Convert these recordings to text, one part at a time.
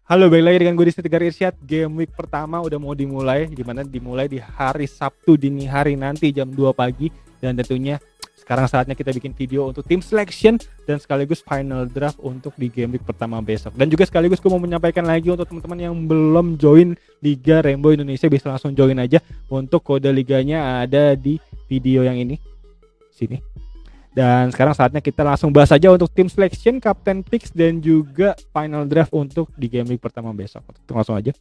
Halo, balik lagi dengan gue di Tegar Irsyad. Game week pertama udah mau dimulai, dimana dimulai di hari Sabtu dini hari nanti jam 2 pagi. Dan tentunya sekarang saatnya kita bikin video untuk tim selection dan sekaligus final draft untuk di game week pertama besok. Dan juga sekaligus gue mau menyampaikan lagi untuk teman-teman yang belum join Liga Rainbow Indonesia, bisa langsung join aja. Untuk kode liganya ada di video yang ini, sini. Dan sekarang saatnya kita langsung bahas aja untuk tim selection, captain picks, dan juga final draft untuk di game week pertama besok. Kita langsung aja.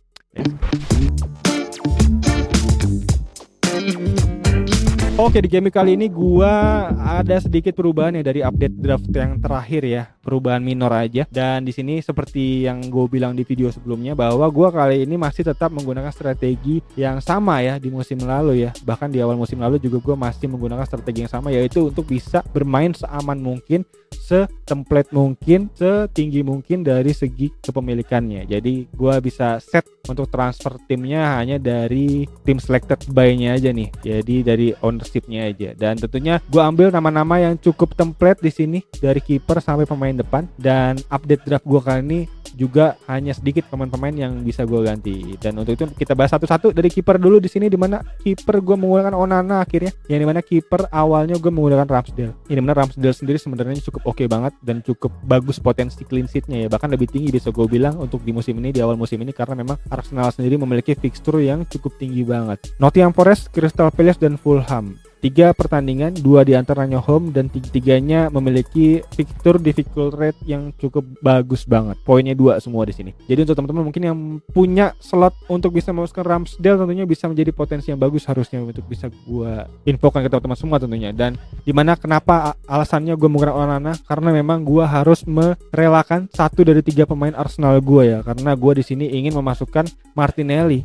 Oke, di game week kali ini gua ada sedikit perubahan ya dari update draft yang terakhir ya, perubahan minor aja. Dan di sini seperti yang gue bilang di video sebelumnya, bahwa gua kali ini masih tetap menggunakan strategi yang sama ya di musim lalu ya. Bahkan di awal musim lalu juga gua masih menggunakan strategi yang sama, yaitu untuk bisa bermain seaman mungkin, setemplate mungkin, setinggi mungkin dari segi kepemilikannya. Jadi gua bisa set untuk transfer timnya hanya dari tim selected by-nya aja nih. Jadi dari ownership-nya aja. Dan tentunya gue ambil nama-nama yang cukup template di sini dari kiper sampai pemain depan. Dan update draft gue kali ini juga hanya sedikit pemain-pemain yang bisa gue ganti. Dan untuk itu kita bahas satu-satu dari kiper dulu di sini, dimana kiper gue menggunakan Onana akhirnya. Yang dimana kiper awalnya gue menggunakan Ramsdale. Ini dimana Ramsdale sendiri sebenarnya cukup oke banget dan cukup bagus potensi clean sheet-nya ya. Bahkan lebih tinggi bisa gue bilang untuk di musim ini, di awal musim ini, karena memang Arsenal sendiri memiliki fixture yang cukup tinggi banget. Nottingham Forest, Crystal Palace, dan Fulham. 3 pertandingan, 2 diantaranya home, dan 3-tiganya memiliki fixture difficult rate yang cukup bagus banget. Poinnya 2 semua di sini. Jadi untuk teman-teman mungkin yang punya slot untuk bisa memasukkan Ramsdale, tentunya bisa menjadi potensi yang bagus harusnya untuk bisa gue infokan ke teman-teman semua tentunya. Dan dimana kenapa alasannya gue menggunakan Onana, karena memang gue harus merelakan 1 dari 3 pemain Arsenal gue ya. Karena gue di sini ingin memasukkan Martinelli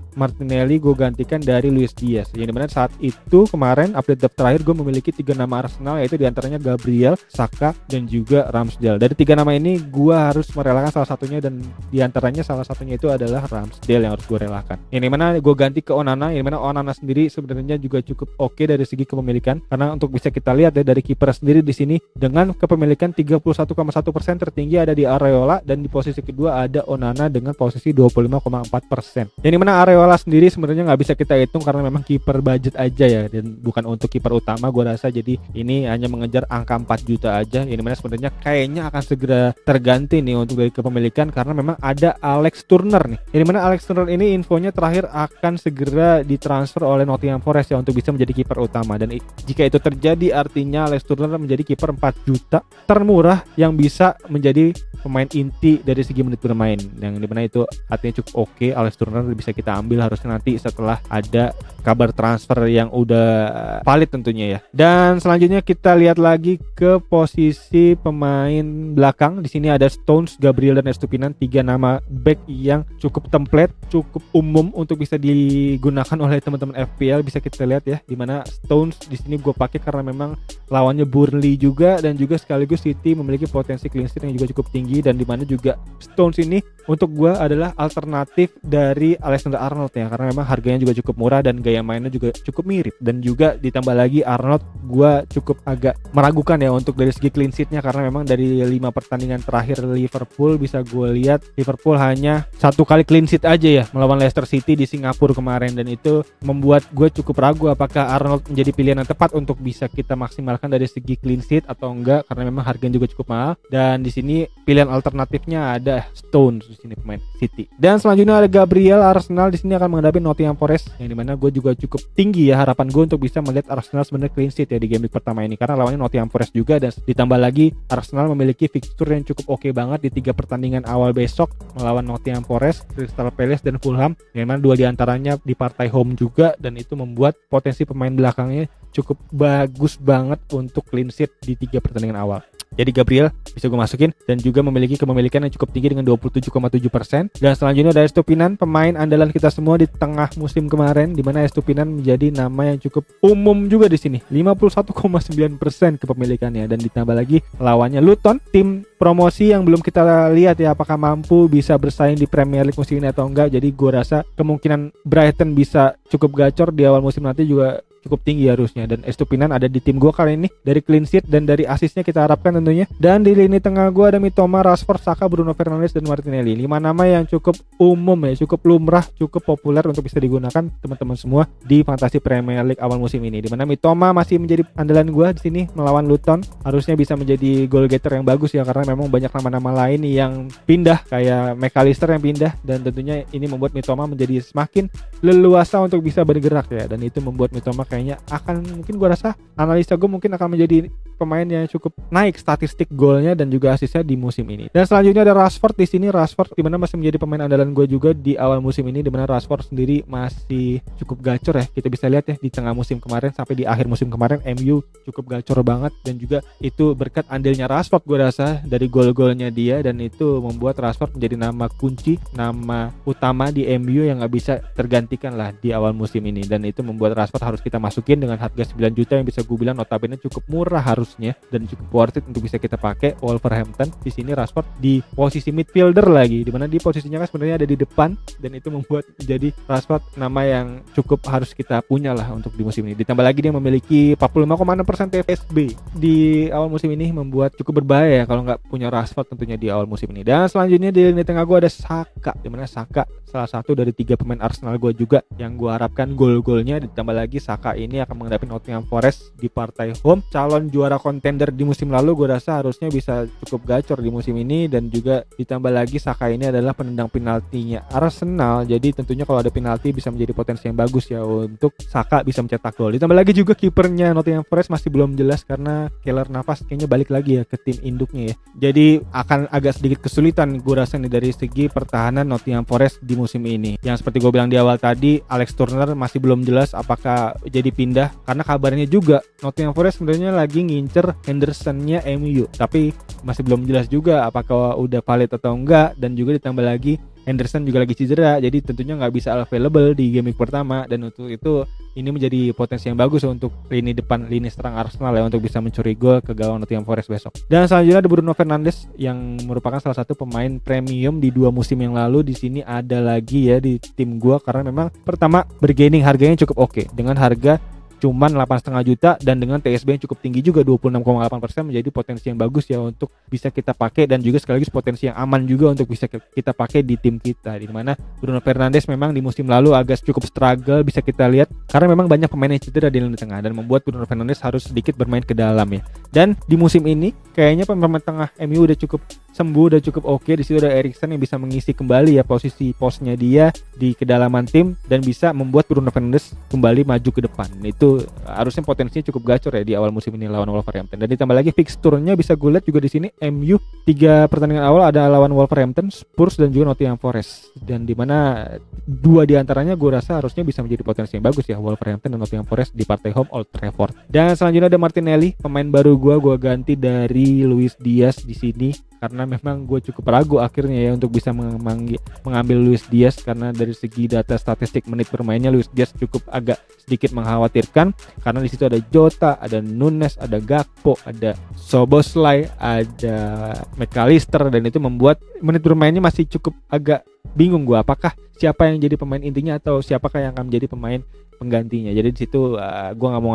gue gantikan dari Luis Diaz. Yang dimana saat itu kemarin update terakhir gue memiliki 3 nama Arsenal, yaitu diantaranya Gabriel, Saka, dan juga Ramsdale. Dari 3 nama ini gue harus merelakan salah satunya, dan diantaranya salah satunya itu adalah Ramsdale yang harus gue relakan. Yang dimana gue ganti ke Onana, yang dimana Onana sendiri sebenarnya juga cukup oke dari segi kepemilikan, karena untuk bisa kita lihat ya dari kiper sendiri di sini dengan kepemilikan 31,1% tertinggi ada di Areola, dan di posisi kedua ada Onana dengan posisi 25,4%. Yang dimana Areola sendiri sebenarnya nggak bisa kita hitung karena memang kiper budget aja ya, dan bukan untuk kiper utama gue rasa. Jadi ini hanya mengejar angka 4 juta aja, yang dimana sebenarnya kayaknya akan segera terganti nih untuk dari kepemilikan, karena memang ada Alex Turner nih, yang dimana Alex Turner ini infonya terakhir akan segera ditransfer oleh Nottingham Forest ya untuk bisa menjadi kiper utama. Dan jika itu terjadi artinya Alex Turner menjadi kiper 4 juta termurah yang bisa menjadi pemain inti dari segi menit bermain, yang dimana itu artinya cukup oke. Alex Turner bisa kita ambil harusnya nanti setelah ada kabar transfer yang udah valid tentunya ya. Dan selanjutnya kita lihat lagi ke posisi pemain belakang. Di sini ada Stones, Gabriel, dan Estupinan, 3 nama back yang cukup template, cukup umum untuk bisa digunakan oleh teman-teman FPL. Bisa kita lihat ya, dimana Stones di sini gue pakai karena memang lawannya Burnley juga, dan juga sekaligus City memiliki potensi clean sheet yang juga cukup tinggi, dan dimana juga Stones ini untuk gue adalah alternatif dari Alexander Arnold ya, karena memang harganya juga cukup murah dan gaya mainnya juga cukup mirip. Dan juga ditambah lagi Arnold gue cukup agak meragukan ya untuk dari segi clean sheet-nya, karena memang dari 5 pertandingan terakhir Liverpool bisa gue lihat Liverpool hanya 1 kali clean sheet aja ya melawan Leicester City di Singapura kemarin, dan itu membuat gue cukup ragu apakah Arnold menjadi pilihan yang tepat untuk bisa kita maksimalkan dari segi clean sheet atau enggak, karena memang harganya juga cukup mahal. Dan di sini pilihan alternatifnya ada Stones di sini pemain City. Dan selanjutnya ada Gabriel. Arsenal di sini akan menghadapi Nottingham Forest, yang dimana gue juga cukup tinggi ya harapan gue untuk bisa melihat Arsenal sebenarnya clean sheet ya di game week pertama ini, karena lawannya Nottingham Forest juga, dan ditambah lagi Arsenal memiliki fixture yang cukup oke banget di 3 pertandingan awal besok melawan Nottingham Forest, Crystal Palace, dan Fulham, yang mana 2 diantaranya di partai home juga, dan itu membuat potensi pemain belakangnya cukup bagus banget untuk clean sheet di 3 pertandingan awal. Jadi Gabriel bisa gue masukin, dan juga memiliki kepemilikan yang cukup tinggi dengan 27,7%. Dan selanjutnya ada Estupinan, pemain andalan kita semua di tengah musim kemarin, di mana Estupinan menjadi nama yang cukup umum juga di sini, 51,9% kepemilikannya. Dan ditambah lagi lawannya Luton, tim promosi yang belum kita lihat ya apakah mampu bisa bersaing di Premier League musim ini atau enggak. Jadi gue rasa kemungkinan Brighton bisa cukup gacor di awal musim nanti juga cukup tinggi harusnya. Dan Estupinan ada di tim gue kali ini dari clean sheet dan dari asisnya kita harapkan tentunya. Dan di lini tengah gue ada Mitoma, Rashford, Saka, Bruno Fernandes dan Martinelli. 5 nama yang cukup umum ya, cukup lumrah, cukup populer untuk bisa digunakan teman-teman semua di Fantasy Premier League awal musim ini. Dimana Mitoma masih menjadi andalan gue di sini melawan Luton, harusnya bisa menjadi goal getter yang bagus ya, karena memang banyak nama-nama lain yang pindah kayak McAllister yang pindah, dan tentunya ini membuat Mitoma menjadi semakin leluasa untuk bisa bergerak ya, dan itu membuat Mitoma kayaknya akan, mungkin gue rasa analisa gue mungkin akan menjadi pemain yang cukup naik statistik golnya dan juga asisnya di musim ini. Dan selanjutnya ada Rashford di sini. Rashford dimana masih menjadi pemain andalan gue juga di awal musim ini, dimana Rashford sendiri masih cukup gacor ya. Kita bisa lihat ya di tengah musim kemarin sampai di akhir musim kemarin MU cukup gacor banget, dan juga itu berkat andilnya Rashford gue rasa dari gol-golnya dia, dan itu membuat Rashford menjadi nama kunci, nama utama di MU yang nggak bisa tergantikan lah di awal musim ini. Dan itu membuat Rashford harus kita masukin dengan harga 9 juta yang bisa gue bilang notabene cukup murah harusnya dan cukup worth it untuk bisa kita pakai Wolverhampton. Di sini Rashford di posisi midfielder lagi, dimana di posisinya kan sebenarnya ada di depan, dan itu membuat menjadi Rashford nama yang cukup harus kita punya lah untuk di musim ini. Ditambah lagi dia memiliki 45,6% TFSB di awal musim ini, membuat cukup berbahaya ya kalau nggak punya Rashford tentunya di awal musim ini. Dan selanjutnya di lini tengah gue ada Saka, dimana Saka salah satu dari 3 pemain Arsenal gue juga yang gue harapkan gol-golnya. Ditambah lagi Saka ini akan menghadapi Nottingham Forest di partai home, calon juara kontender di musim lalu. Gue rasa harusnya bisa cukup gacor di musim ini, dan juga ditambah lagi Saka ini adalah penendang penaltinya Arsenal, jadi tentunya kalau ada penalti bisa menjadi potensi yang bagus ya untuk Saka bisa mencetak gol. Ditambah lagi juga kipernya Nottingham Forest masih belum jelas karena Keylor Navas kayaknya balik lagi ya ke tim induknya ya, jadi akan agak sedikit kesulitan gue rasa nih dari segi pertahanan Nottingham Forest di musim ini. Yang seperti gue bilang di awal tadi, Alex Turner masih belum jelas apakah jadi pindah, karena kabarnya juga Nottingham Forest sebenarnya lagi ngincer Henderson-nya MU, tapi masih belum jelas juga apakah udah valid atau enggak. Dan juga ditambah lagi Henderson juga lagi cedera, jadi tentunya nggak bisa available di game week pertama, dan untuk itu ini menjadi potensi yang bagus untuk lini depan, lini serang Arsenal ya, untuk bisa mencuri gol ke gawang Nottingham Forest besok. Dan selanjutnya ada Bruno Fernandes yang merupakan salah satu pemain premium di 2 musim yang lalu. Di sini ada lagi ya di tim gua, karena memang pertama bergaining harganya cukup oke, dengan harga cuman 8,5 juta dan dengan TSB yang cukup tinggi juga 26,8%, menjadi potensi yang bagus ya untuk bisa kita pakai, dan juga sekaligus potensi yang aman juga untuk bisa kita pakai di tim kita. Di mana Bruno Fernandes memang di musim lalu agak cukup struggle bisa kita lihat, karena memang banyak pemain yang cedera di lini tengah, dan membuat Bruno Fernandes harus sedikit bermain ke dalam ya. Dan di musim ini kayaknya pemain tengah MU udah cukup sembuh, udah cukup oke. Di situ ada Eriksen yang bisa mengisi kembali ya posisi posnya dia di kedalaman tim, dan bisa membuat Bruno Fernandes kembali maju ke depan. Itu harusnya potensinya cukup gacor ya di awal musim ini lawan Wolverhampton. Dan ditambah lagi fixturnya bisa gue lihat juga di sini MU 3 pertandingan awal ada lawan Wolverhampton, Spurs dan juga Nottingham Forest. Dan dimana 2 diantaranya gue rasa harusnya bisa menjadi potensi yang bagus ya, Wolverhampton dan Nottingham Forest di partai home Old Trafford. Dan selanjutnya ada Martinelli, pemain baru gue ganti dari Luis Diaz di sini, karena memang gue cukup ragu akhirnya ya untuk bisa mengambil Luis Diaz, karena dari segi data statistik menit bermainnya Luis Diaz cukup agak sedikit mengkhawatirkan, karena di situ ada Jota, ada Nunes, ada Gakpo, ada Szoboszlai, ada McAllister, dan itu membuat menit bermainnya masih cukup agak bingung gue apakah siapa yang jadi pemain intinya atau siapakah yang akan menjadi pemain penggantinya. Jadi di situ gue nggak mau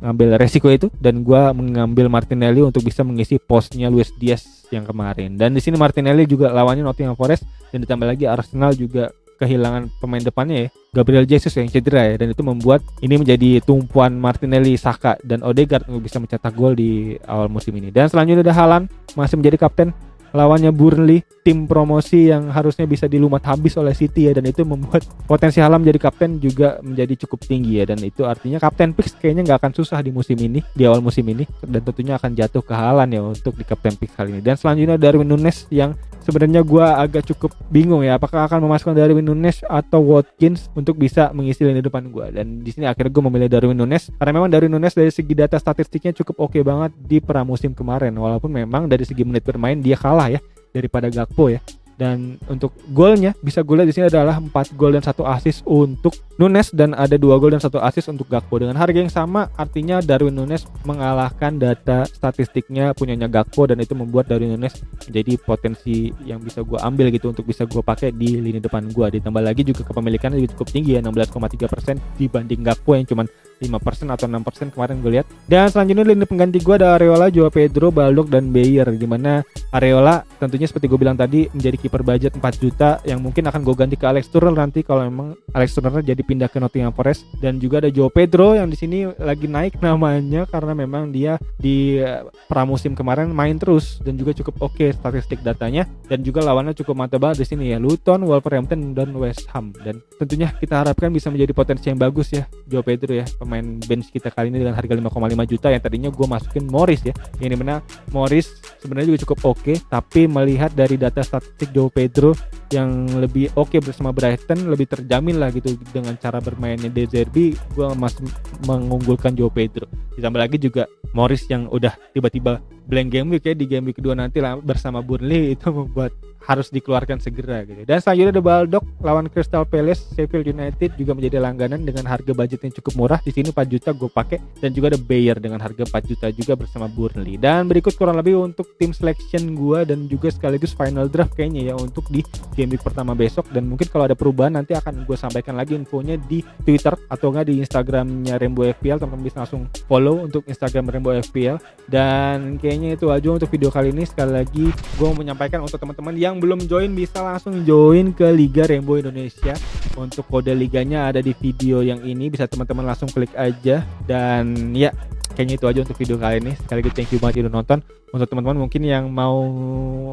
ngambil resiko itu, dan gue mengambil Martinelli untuk bisa mengisi posnya Luis Diaz yang kemarin. Dan di sini Martinelli juga lawannya Nottingham Forest, dan ditambah lagi Arsenal juga kehilangan pemain depannya ya, Gabriel Jesus yang cedera ya, dan itu membuat ini menjadi tumpuan Martinelli, Saka dan Odegaard untuk bisa mencetak gol di awal musim ini. Dan selanjutnya ada Haaland masih menjadi kapten, lawannya Burnley, tim promosi yang harusnya bisa dilumat habis oleh City ya, dan itu membuat potensi Haaland menjadi kapten juga menjadi cukup tinggi ya, dan itu artinya kapten picks kayaknya nggak akan susah di musim ini, di awal musim ini, dan tentunya akan jatuh ke Haaland ya untuk di kapten picks kali ini. Dan selanjutnya Darwin Nunes yang sebenarnya gue agak cukup bingung ya, apakah akan memasukkan Darwin Nunes atau Watkins untuk bisa mengisi lini depan gue. Dan di sini akhirnya gue memilih Darwin Nunes, karena memang Darwin Nunes dari segi data statistiknya cukup oke banget di pramusim kemarin, walaupun memang dari segi menit bermain dia kalah ya daripada Gakpo ya. Dan untuk golnya bisa gue lihat di sini adalah 4 gol dan 1 assist untuk Nunes, dan ada 2 gol dan 1 assist untuk Gakpo. Dengan harga yang sama, artinya Darwin Nunes mengalahkan data statistiknya punyanya Gakpo, dan itu membuat Darwin Nunes menjadi potensi yang bisa gue ambil gitu untuk bisa gue pakai di lini depan gue. Ditambah lagi juga kepemilikannya juga cukup tinggi ya, 16,3% dibanding Gakpo yang cuman 5% atau 6% kemarin gue lihat. Dan selanjutnya lini pengganti gue ada Areola, Joao Pedro, Baldock dan Bayer, dimana Areola tentunya seperti gue bilang tadi menjadi kiper budget 4 juta yang mungkin akan gue ganti ke Alex Turner nanti kalau memang Alex Turner jadi pindah ke Nottingham Forest. Dan juga ada Joao Pedro yang di sini lagi naik namanya karena memang dia di pramusim kemarin main terus dan juga cukup oke statistik datanya, dan juga lawannya cukup mantap banget di sini ya, Luton, Wolverhampton dan West Ham. Dan tentunya kita harapkan bisa menjadi potensi yang bagus ya Joao Pedro ya, pemain bench kita kali ini dengan harga 5,5 juta yang tadinya gue masukin Morris ya. Yang dimana Morris sebenarnya juga cukup oke, tapi melihat dari data statistik Joao Pedro yang lebih oke bersama Brighton, lebih terjamin lah gitu dengan cara bermainnya De Zerbi, gue masih mengunggulkan Joao Pedro. Ditambah lagi juga Morris yang udah tiba-tiba blank game week ya di game week kedua nanti lah bersama Burnley, itu membuat harus dikeluarkan segera gitu. Dan selanjutnya ada Baldock lawan Crystal Palace, Sheffield United juga menjadi langganan dengan harga budget yang cukup murah. Di sini 4 juta gue pakai, dan juga ada Bayer dengan harga 4 juta juga bersama Burnley. Dan berikut kurang lebih untuk tim selection gue dan juga sekaligus final draft kayaknya ya untuk di game week pertama besok. Dan mungkin kalau ada perubahan nanti akan gue sampaikan lagi infonya di Twitter atau enggak di Instagramnya Rainbow FPL. Teman-teman bisa langsung follow untuk Instagram Rainbow FPL. Dan kayaknya itu aja untuk video kali ini. Sekali lagi gue mau menyampaikan untuk teman-teman yang belum join bisa langsung join ke Liga Rainbow Indonesia. Untuk kode liganya ada di video yang ini, bisa teman-teman langsung klik aja. Dan ya kayaknya itu aja untuk video kali ini. Sekali lagi thank you banget udah nonton. Untuk teman-teman mungkin yang mau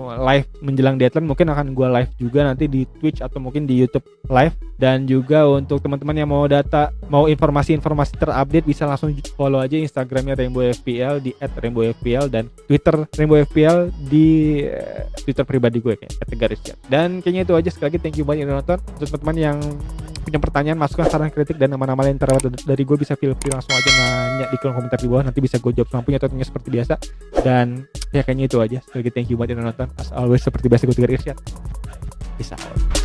live menjelang deadline, mungkin akan gue live juga nanti di Twitch atau mungkin di YouTube live. Dan juga untuk teman-teman yang mau informasi-informasi terupdate, bisa langsung follow aja Instagramnya Rainbow FPL di @RainbowFPL dan Twitter Rainbow FPL di Twitter pribadi gue kayak @garisjat. Dan kayaknya itu aja. Sekali lagi thank you banget udah nonton. Untuk teman-teman yang punya pertanyaan, masukan, saran, kritik, dan nama-nama yang terlewat dari gue, bisa feel free langsung aja nanya di kolom komentar di bawah. Nanti bisa gue jawab semampunya atau seperti biasa. Dan ya kayaknya itu aja. Sekali lagi thank you banget udah nonton. As always seperti biasa gue Tegar Irsyad. Peace out.